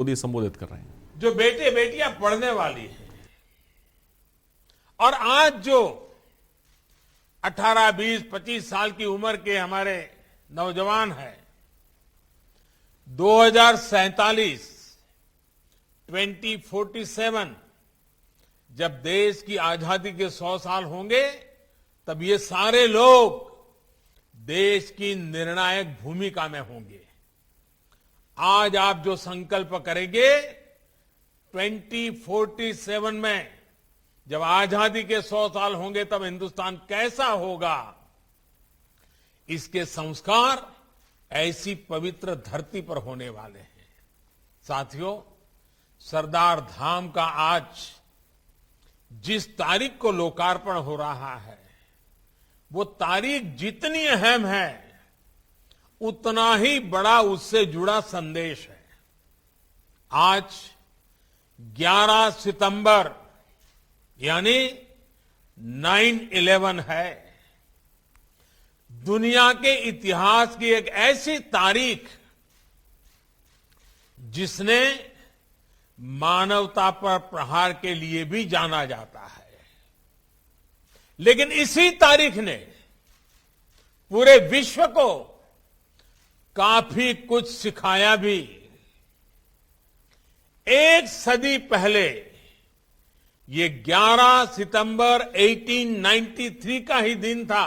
मोदी संबोधित कर रहे हैं। जो बेटे बेटियां पढ़ने वाली हैं और आज जो 18, 20, 25 साल की उम्र के हमारे नौजवान हैं, 2047 2047 जब देश की आजादी के 100 साल होंगे, तब ये सारे लोग देश की निर्णायक भूमिका में होंगे। आज आप जो संकल्प करेंगे 2047 में जब आजादी के 100 साल होंगे, तब हिंदुस्तान कैसा होगा, इसके संस्कार ऐसी पवित्र धरती पर होने वाले हैं। साथियों, सरदार धाम का आज जिस तारीख को लोकार्पण हो रहा है, वो तारीख जितनी अहम है, उतना ही बड़ा उससे जुड़ा संदेश है। आज 11 सितंबर यानी 9/11 है। दुनिया के इतिहास की एक ऐसी तारीख जिसने मानवता पर प्रहार के लिए भी जाना जाता है, लेकिन इसी तारीख ने पूरे विश्व को काफी कुछ सिखाया भी। एक सदी पहले ये 11 सितंबर 1893 का ही दिन था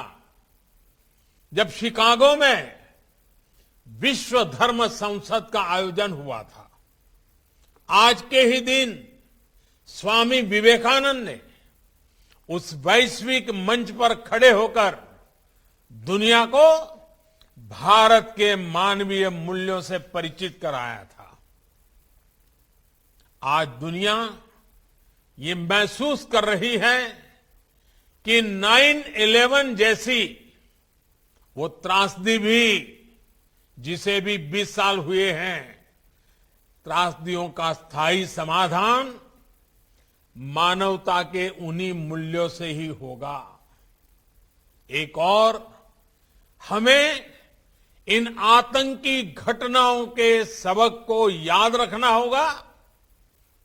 जब शिकागो में विश्व धर्म संसद का आयोजन हुआ था। आज के ही दिन स्वामी विवेकानंद ने उस वैश्विक मंच पर खड़े होकर दुनिया को भारत के मानवीय मूल्यों से परिचित कराया था। आज दुनिया ये महसूस कर रही है कि 9/11 जैसी वो त्रासदी भी, जिसे भी 20 साल हुए हैं, त्रासदियों का स्थायी समाधान मानवता के उन्हीं मूल्यों से ही होगा। एक और, हमें इन आतंकी घटनाओं के सबक को याद रखना होगा,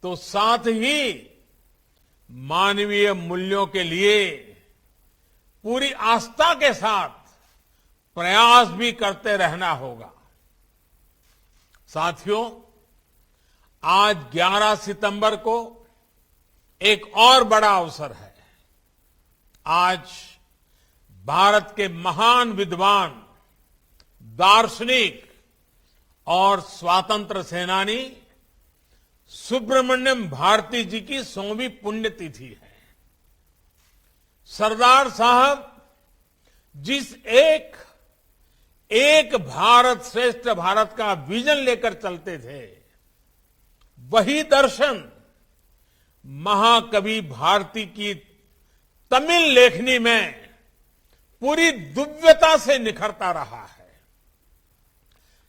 तो साथ ही मानवीय मूल्यों के लिए पूरी आस्था के साथ प्रयास भी करते रहना होगा। साथियों, आज 11 सितंबर को एक और बड़ा अवसर है। आज भारत के महान विद्वान, दार्शनिक और स्वातंत्र सेनानी सुब्रमण्यम भारती जी की 100वीं पुण्यतिथि है। सरदार साहब जिस एक भारत श्रेष्ठ भारत का विजन लेकर चलते थे, वही दर्शन महाकवि भारती की तमिल लेखनी में पूरी दिव्यता से निखरता रहा है।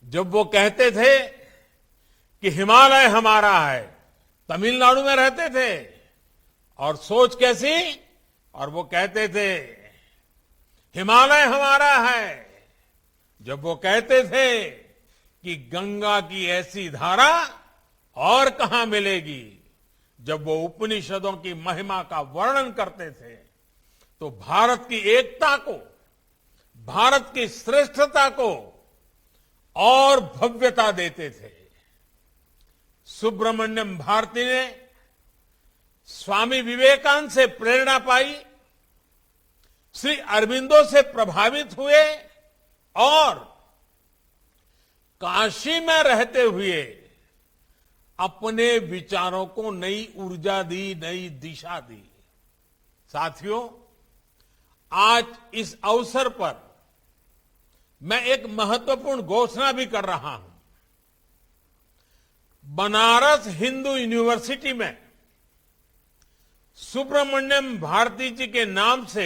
जब वो कहते थे कि हिमालय हमारा है, तमिलनाडु में रहते थे, और सोच कैसी, और वो कहते थे हिमालय हमारा है, जब वो कहते थे कि गंगा की ऐसी धारा और कहां मिलेगी। जब वो उपनिषदों की महिमा का वर्णन करते थे, तो भारत की एकता को, भारत की श्रेष्ठता को और भव्यता देते थे। सुब्रमण्यम भारती ने स्वामी विवेकानंद से प्रेरणा पाई, श्री अरविंदो से प्रभावित हुए और काशी में रहते हुए अपने विचारों को नई ऊर्जा दी, नई दिशा दी। साथियों, आज इस अवसर पर मैं एक महत्वपूर्ण घोषणा भी कर रहा हूं। बनारस हिंदू यूनिवर्सिटी में सुब्रमण्यम भारती जी के नाम से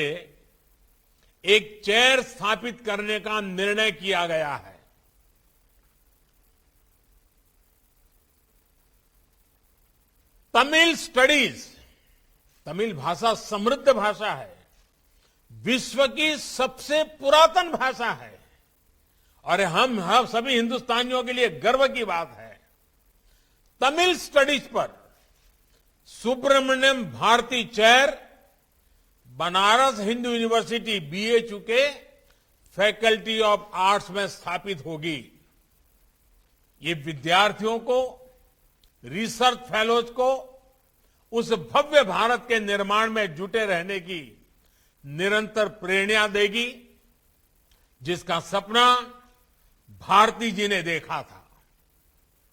एक चेयर स्थापित करने का निर्णय किया गया है। तमिल स्टडीज, तमिल भाषा समृद्ध भाषा है, विश्व की सबसे पुरातन भाषा है, और हम सभी हिंदुस्तानियों के लिए गर्व की बात है। तमिल स्टडीज पर Subramanya Bharati chair Banaras Hindu university BHU के फैकल्टी ऑफ आर्ट्स में स्थापित होगी। ये विद्यार्थियों को, रिसर्च फेलोज को उस भव्य भारत के निर्माण में जुटे रहने की निरंतर प्रेरणा देगी, जिसका सपना भारती जी ने देखा था।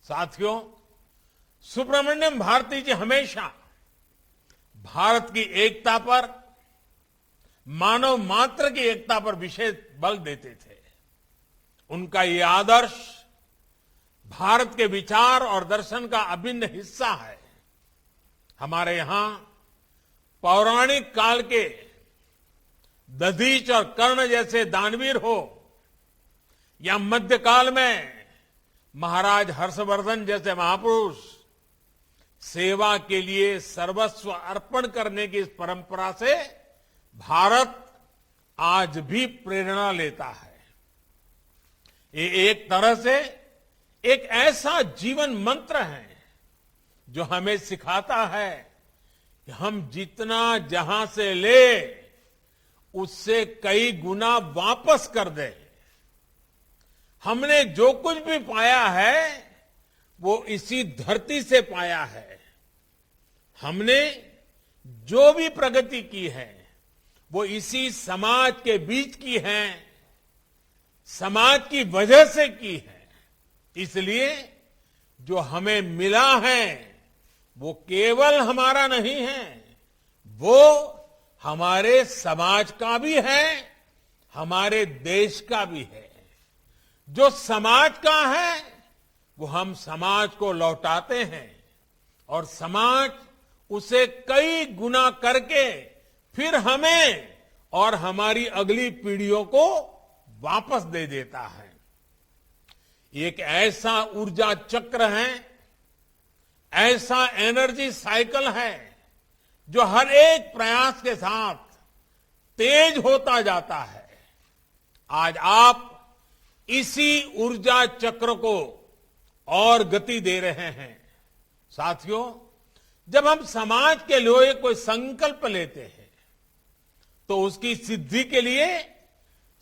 साथियों, सुब्रमण्यम भारती जी हमेशा भारत की एकता पर, मानव मात्र की एकता पर विशेष बल देते थे। उनका ये आदर्श भारत के विचार और दर्शन का अभिन्न हिस्सा है। हमारे यहां पौराणिक काल के दधीच और कर्ण जैसे दानवीर हो, या मध्यकाल में महाराज हर्षवर्धन जैसे महापुरुष, सेवा के लिए सर्वस्व अर्पण करने की इस परंपरा से भारत आज भी प्रेरणा लेता है। ये एक तरह से एक ऐसा जीवन मंत्र है जो हमें सिखाता है कि हम जितना जहां से ले उससे कई गुना वापस कर दें। हमने जो कुछ भी पाया है वो इसी धरती से पाया है। हमने जो भी प्रगति की है वो इसी समाज के बीच की है, समाज की वजह से की है। इसलिए जो हमें मिला है वो केवल हमारा नहीं है, वो हमारे समाज का भी है, हमारे देश का भी है। जो समाज का है वो हम समाज को लौटाते हैं और समाज उसे कई गुना करके फिर हमें और हमारी अगली पीढ़ियों को वापस दे देता है। एक ऐसा ऊर्जा चक्र है, ऐसा एनर्जी साइकिल है जो हर एक प्रयास के साथ तेज होता जाता है। आज आप इसी ऊर्जा चक्र को और गति दे रहे हैं। साथियों, जब हम समाज के लिए कोई संकल्प लेते हैं तो उसकी सिद्धि के लिए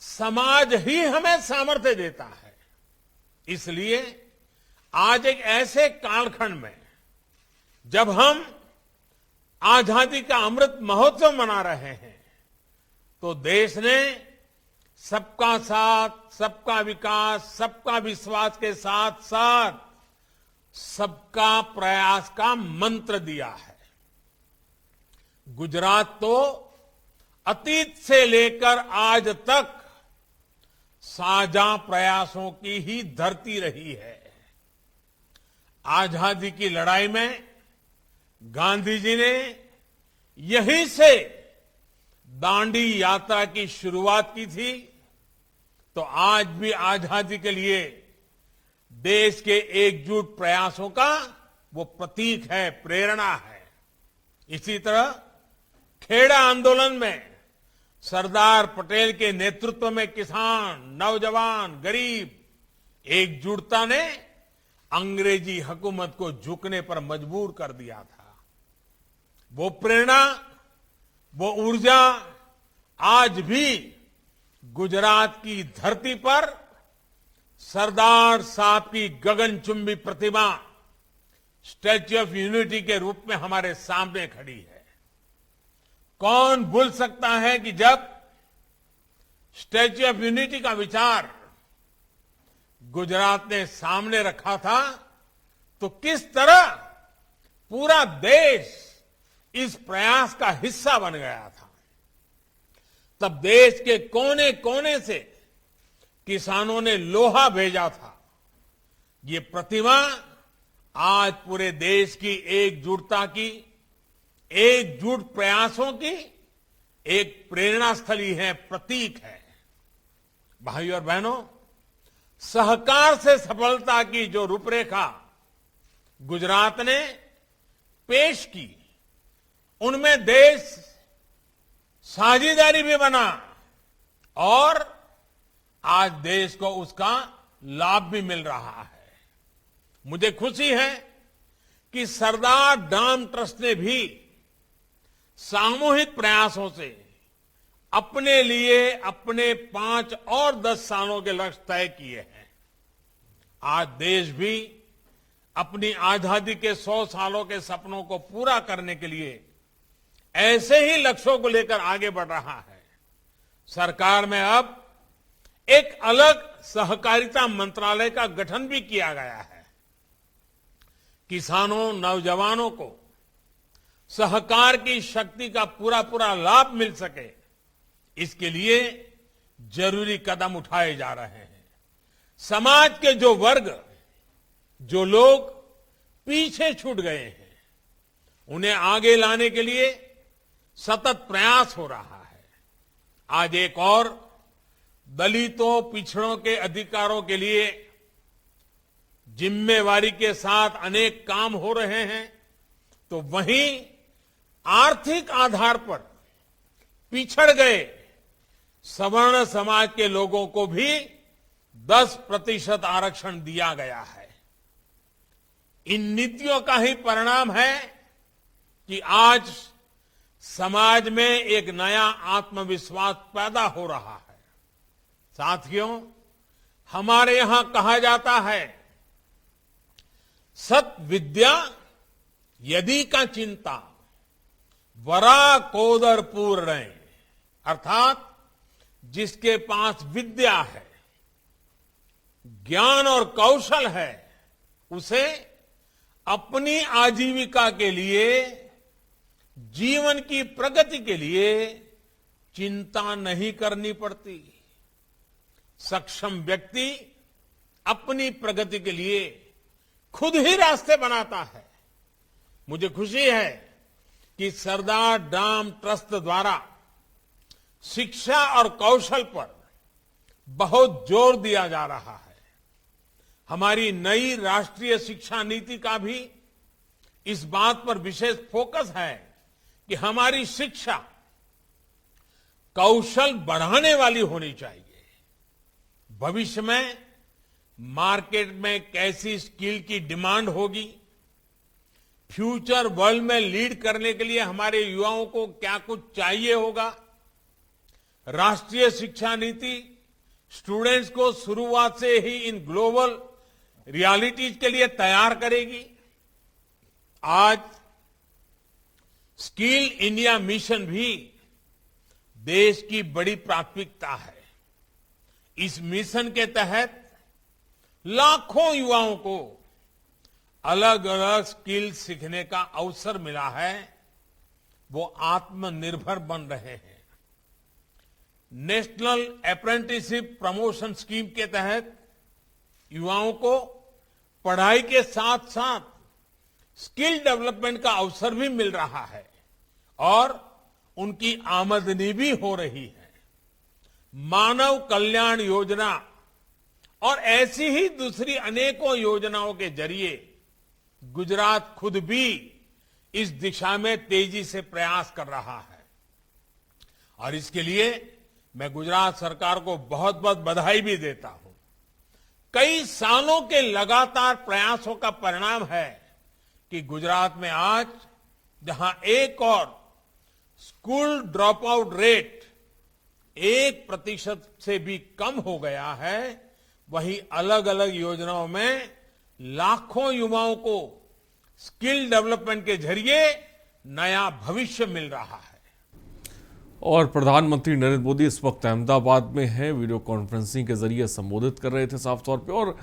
समाज ही हमें सामर्थ्य देता है। इसलिए आज एक ऐसे कालखंड में जब हम आजादी का अमृत महोत्सव मना रहे हैं तो देश ने सबका साथ, सबका विकास, सबका विश्वास के साथ साथ सबका प्रयास का मंत्र दिया है। गुजरात तो अतीत से लेकर आज तक साझा प्रयासों की ही धरती रही है। आजादी की लड़ाई में गांधी जी ने यहीं से दांडी यात्रा की शुरुआत की थी, तो आज भी आजादी के लिए देश के एकजुट प्रयासों का वो प्रतीक है, प्रेरणा है। इसी तरह खेड़ा आंदोलन में सरदार पटेल के नेतृत्व में किसान, नौजवान, गरीब एकजुटता ने अंग्रेजी हुकूमत को झुकने पर मजबूर कर दिया था। वो प्रेरणा, वो ऊर्जा आज भी गुजरात की धरती पर सरदार साहब की गगनचुंबी प्रतिमा स्टैच्यू ऑफ यूनिटी के रूप में हमारे सामने खड़ी है। कौन भूल सकता है कि जब स्टैच्यू ऑफ यूनिटी का विचार गुजरात ने सामने रखा था तो किस तरह पूरा देश इस प्रयास का हिस्सा बन गया था। तब देश के कोने कोने से किसानों ने लोहा भेजा था। ये प्रतिमा आज पूरे देश की एकजुटता की, एकजुट प्रयासों की एक प्रेरणा स्थली है, प्रतीक है। भाइयों और बहनों, सहकार से सफलता की जो रूपरेखा गुजरात ने पेश की, उनमें देश साझेदारी भी बना और आज देश को उसका लाभ भी मिल रहा है। मुझे खुशी है कि सरदार डाम ट्रस्ट ने भी सामूहिक प्रयासों से अपने लिए अपने 5 और 10 सालों के लक्ष्य तय किए हैं। आज देश भी अपनी आजादी के 100 सालों के सपनों को पूरा करने के लिए ऐसे ही लक्ष्यों को लेकर आगे बढ़ रहा है। सरकार में अब एक अलग सहकारिता मंत्रालय का गठन भी किया गया है। किसानों, नौजवानों को सहकार की शक्ति का पूरा लाभ मिल सके, इसके लिए जरूरी कदम उठाए जा रहे हैं। समाज के जो वर्ग, जो लोग पीछे छूट गए हैं, उन्हें आगे लाने के लिए सतत प्रयास हो रहा है। आज एक और दलितों, पिछड़ों के अधिकारों के लिए जिम्मेवारी के साथ अनेक काम हो रहे हैं, तो वहीं आर्थिक आधार पर पिछड़ गए सवर्ण समाज के लोगों को भी 10% आरक्षण दिया गया है। इन नीतियों का ही परिणाम है कि आज समाज में एक नया आत्मविश्वास पैदा हो रहा है। साथियों, हमारे यहां कहा जाता है, सत विद्या यदि का चिंता वरा कोदर पूर्ण, अर्थात जिसके पास विद्या है, ज्ञान और कौशल है, उसे अपनी आजीविका के लिए, जीवन की प्रगति के लिए चिंता नहीं करनी पड़ती। सक्षम व्यक्ति अपनी प्रगति के लिए खुद ही रास्ते बनाता है। मुझे खुशी है कि सरदार डाम ट्रस्ट द्वारा शिक्षा और कौशल पर बहुत जोर दिया जा रहा है। हमारी नई राष्ट्रीय शिक्षा नीति का भी इस बात पर विशेष फोकस है कि हमारी शिक्षा कौशल बढ़ाने वाली होनी चाहिए। भविष्य में मार्केट में कैसी स्किल की डिमांड होगी, फ्यूचर वर्ल्ड में लीड करने के लिए हमारे युवाओं को क्या कुछ चाहिए होगा, राष्ट्रीय शिक्षा नीति स्टूडेंट्स को शुरुआत से ही इन ग्लोबल रियलिटीज के लिए तैयार करेगी। आज स्किल इंडिया मिशन भी देश की बड़ी प्राथमिकता है। इस मिशन के तहत लाखों युवाओं को अलग अलग स्किल सीखने का अवसर मिला है। वो आत्मनिर्भर बन रहे हैं। नेशनल अप्रेंटिसशिप प्रमोशन स्कीम के तहत युवाओं को पढ़ाई के साथ साथ स्किल डेवलपमेंट का अवसर भी मिल रहा है और उनकी आमदनी भी हो रही है। मानव कल्याण योजना और ऐसी ही दूसरी अनेकों योजनाओं के जरिए गुजरात खुद भी इस दिशा में तेजी से प्रयास कर रहा है और इसके लिए मैं गुजरात सरकार को बहुत बहुत बधाई भी देता हूं। कई सालों के लगातार प्रयासों का परिणाम है कि गुजरात में आज जहां एक और स्कूल ड्रॉप आउट रेट 1% से भी कम हो गया है, वहीं अलग अलग योजनाओं में लाखों युवाओं को स्किल डेवलपमेंट के जरिए नया भविष्य मिल रहा है। और प्रधानमंत्री नरेंद्र मोदी इस वक्त अहमदाबाद में हैं, वीडियो कॉन्फ्रेंसिंग के जरिए संबोधित कर रहे थे साफ तौर पे। और